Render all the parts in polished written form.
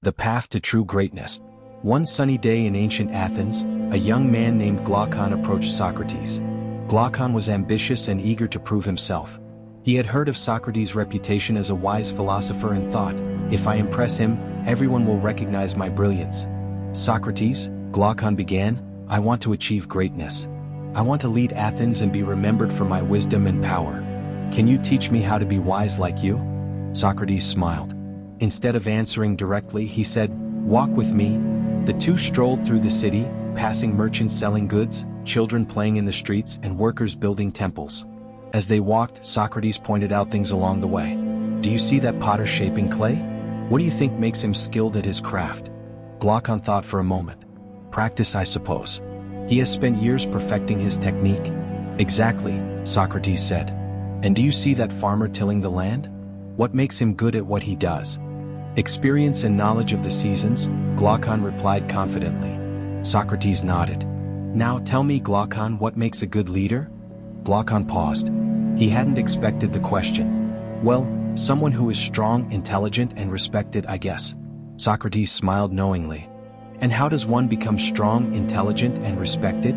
The path to true greatness. One sunny day in ancient Athens, a young man named Glaucon approached Socrates. Glaucon was ambitious and eager to prove himself. He had heard of Socrates' reputation as a wise philosopher and thought, if I impress him, everyone will recognize my brilliance. Socrates, Glaucon began, I want to achieve greatness. I want to lead Athens and be remembered for my wisdom and power. Can you teach me how to be wise like you? Socrates smiled. Instead of answering directly, he said, walk with me. The two strolled through the city, passing merchants selling goods, children playing in the streets, and workers building temples. As they walked, Socrates pointed out things along the way. Do you see that potter shaping clay? What do you think makes him skilled at his craft? Glaucon thought for a moment. Practice, I suppose. He has spent years perfecting his technique. Exactly, Socrates said. And do you see that farmer tilling the land? What makes him good at what he does? Experience and knowledge of the seasons, Glaucon replied confidently. Socrates nodded. Now tell me, Glaucon, what makes a good leader? Glaucon paused. He hadn't expected the question. Well, someone who is strong, intelligent, and respected, I guess. Socrates smiled knowingly. And how does one become strong, intelligent, and respected?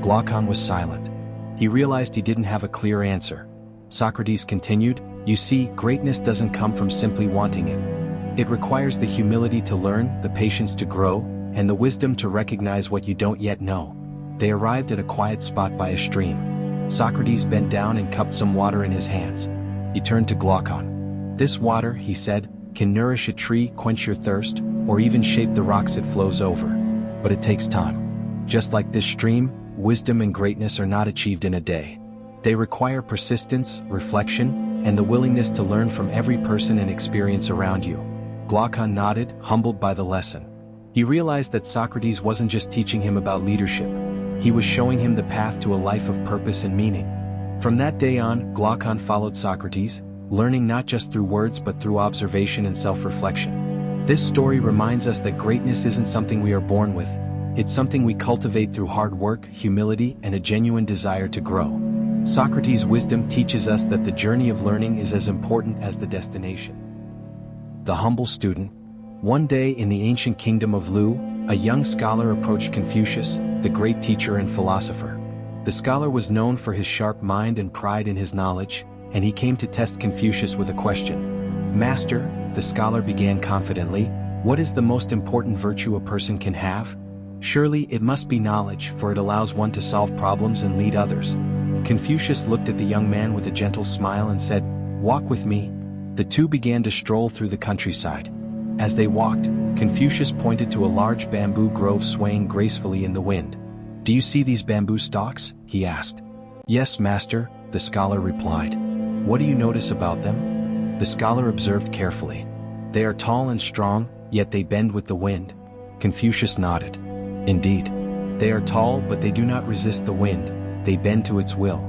Glaucon was silent. He realized he didn't have a clear answer. Socrates continued, you see, greatness doesn't come from simply wanting it. It requires the humility to learn, the patience to grow, and the wisdom to recognize what you don't yet know. They arrived at a quiet spot by a stream. Socrates bent down and cupped some water in his hands. He turned to Glaucon. This water, he said, can nourish a tree, quench your thirst, or even shape the rocks it flows over. But it takes time. Just like this stream, wisdom and greatness are not achieved in a day. They require persistence, reflection, and the willingness to learn from every person and experience around you. Glaucon nodded, humbled by the lesson. He realized that Socrates wasn't just teaching him about leadership. He was showing him the path to a life of purpose and meaning. From that day on, Glaucon followed Socrates, learning not just through words but through observation and self-reflection. This story reminds us that greatness isn't something we are born with. It's something we cultivate through hard work, humility, and a genuine desire to grow. Socrates' wisdom teaches us that the journey of learning is as important as the destination. The humble student. One day in the ancient kingdom of Lu, a young scholar approached Confucius, the great teacher and philosopher. The scholar was known for his sharp mind and pride in his knowledge, and he came to test Confucius with a question. Master, the scholar began confidently, what is the most important virtue a person can have? Surely it must be knowledge, for it allows one to solve problems and lead others. Confucius looked at the young man with a gentle smile and said, walk with me. The two began to stroll through the countryside. As they walked, Confucius pointed to a large bamboo grove swaying gracefully in the wind. Do you see these bamboo stalks? He asked. Yes, master, the scholar replied. What do you notice about them? The scholar observed carefully. They are tall and strong, yet they bend with the wind. Confucius nodded. Indeed. They are tall, but they do not resist the wind. They bend to its will.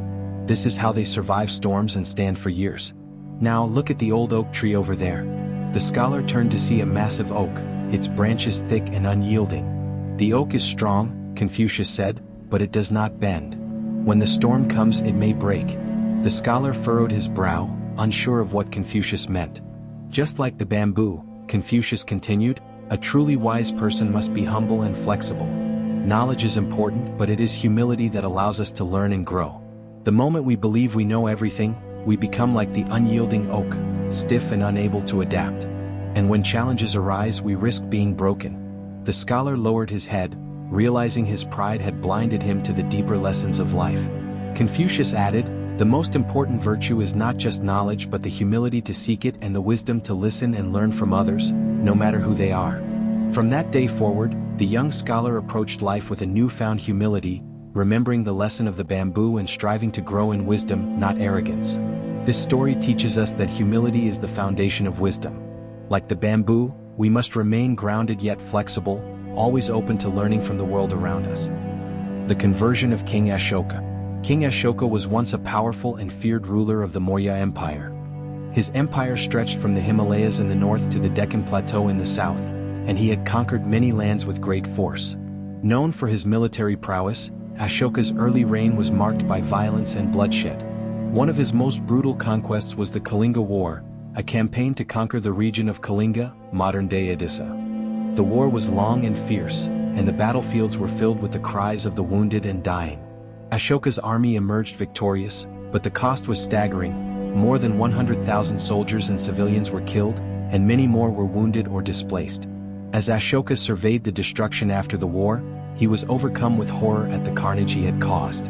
This is how they survive storms and stand for years. Now look at the old oak tree over there. The scholar turned to see a massive oak, its branches thick and unyielding. The oak is strong, Confucius said, but it does not bend. When the storm comes, it may break. The scholar furrowed his brow, unsure of what Confucius meant. Just like the bamboo, Confucius continued, a truly wise person must be humble and flexible. Knowledge is important, but it is humility that allows us to learn and grow. The moment we believe we know everything, we become like the unyielding oak, stiff and unable to adapt. And when challenges arise, we risk being broken. The scholar lowered his head, realizing his pride had blinded him to the deeper lessons of life. Confucius added, the most important virtue is not just knowledge but the humility to seek it and the wisdom to listen and learn from others, no matter who they are. From that day forward, the young scholar approached life with a newfound humility, remembering the lesson of the bamboo and striving to grow in wisdom, not arrogance. This story teaches us that humility is the foundation of wisdom. Like the bamboo, we must remain grounded yet flexible, always open to learning from the world around us. The conversion of King Ashoka. King Ashoka was once a powerful and feared ruler of the Maurya Empire. His empire stretched from the Himalayas in the north to the Deccan Plateau in the south, and he had conquered many lands with great force. Known for his military prowess, Ashoka's early reign was marked by violence and bloodshed. One of his most brutal conquests was the Kalinga War, a campaign to conquer the region of Kalinga, modern-day Odisha. The war was long and fierce, and the battlefields were filled with the cries of the wounded and dying. Ashoka's army emerged victorious, but the cost was staggering. More than 100,000 soldiers and civilians were killed, and many more were wounded or displaced. As Ashoka surveyed the destruction after the war, he was overcome with horror at the carnage he had caused.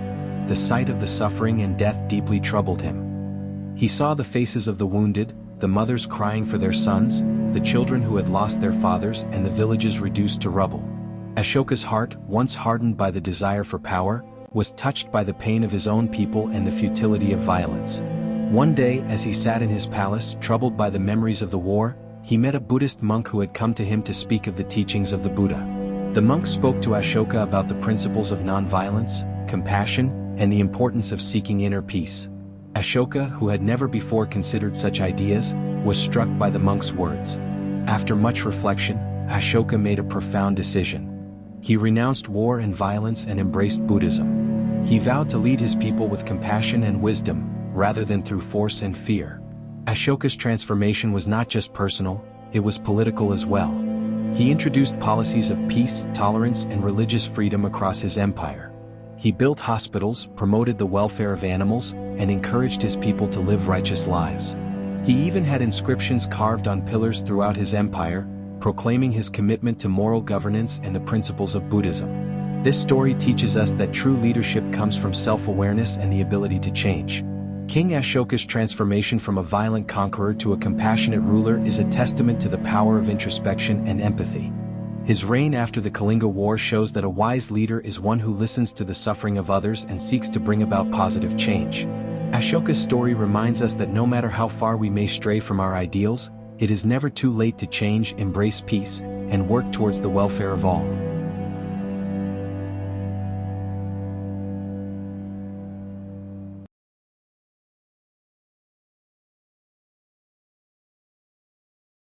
The sight of the suffering and death deeply troubled him. He saw the faces of the wounded, the mothers crying for their sons, the children who had lost their fathers, and the villages reduced to rubble. Ashoka's heart, once hardened by the desire for power, was touched by the pain of his own people and the futility of violence. One day, as he sat in his palace, troubled by the memories of the war, he met a Buddhist monk who had come to him to speak of the teachings of the Buddha. The monk spoke to Ashoka about the principles of nonviolence, compassion, and the importance of seeking inner peace. Ashoka, who had never before considered such ideas, was struck by the monk's words. After much reflection, Ashoka made a profound decision. He renounced war and violence and embraced Buddhism. He vowed to lead his people with compassion and wisdom, rather than through force and fear. Ashoka's transformation was not just personal, it was political as well. He introduced policies of peace, tolerance, and religious freedom across his empire. He built hospitals, promoted the welfare of animals, and encouraged his people to live righteous lives. He even had inscriptions carved on pillars throughout his empire, proclaiming his commitment to moral governance and the principles of Buddhism. This story teaches us that true leadership comes from self-awareness and the ability to change. King Ashoka's transformation from a violent conqueror to a compassionate ruler is a testament to the power of introspection and empathy. His reign after the Kalinga War shows that a wise leader is one who listens to the suffering of others and seeks to bring about positive change. Ashoka's story reminds us that no matter how far we may stray from our ideals, it is never too late to change, embrace peace, and work towards the welfare of all.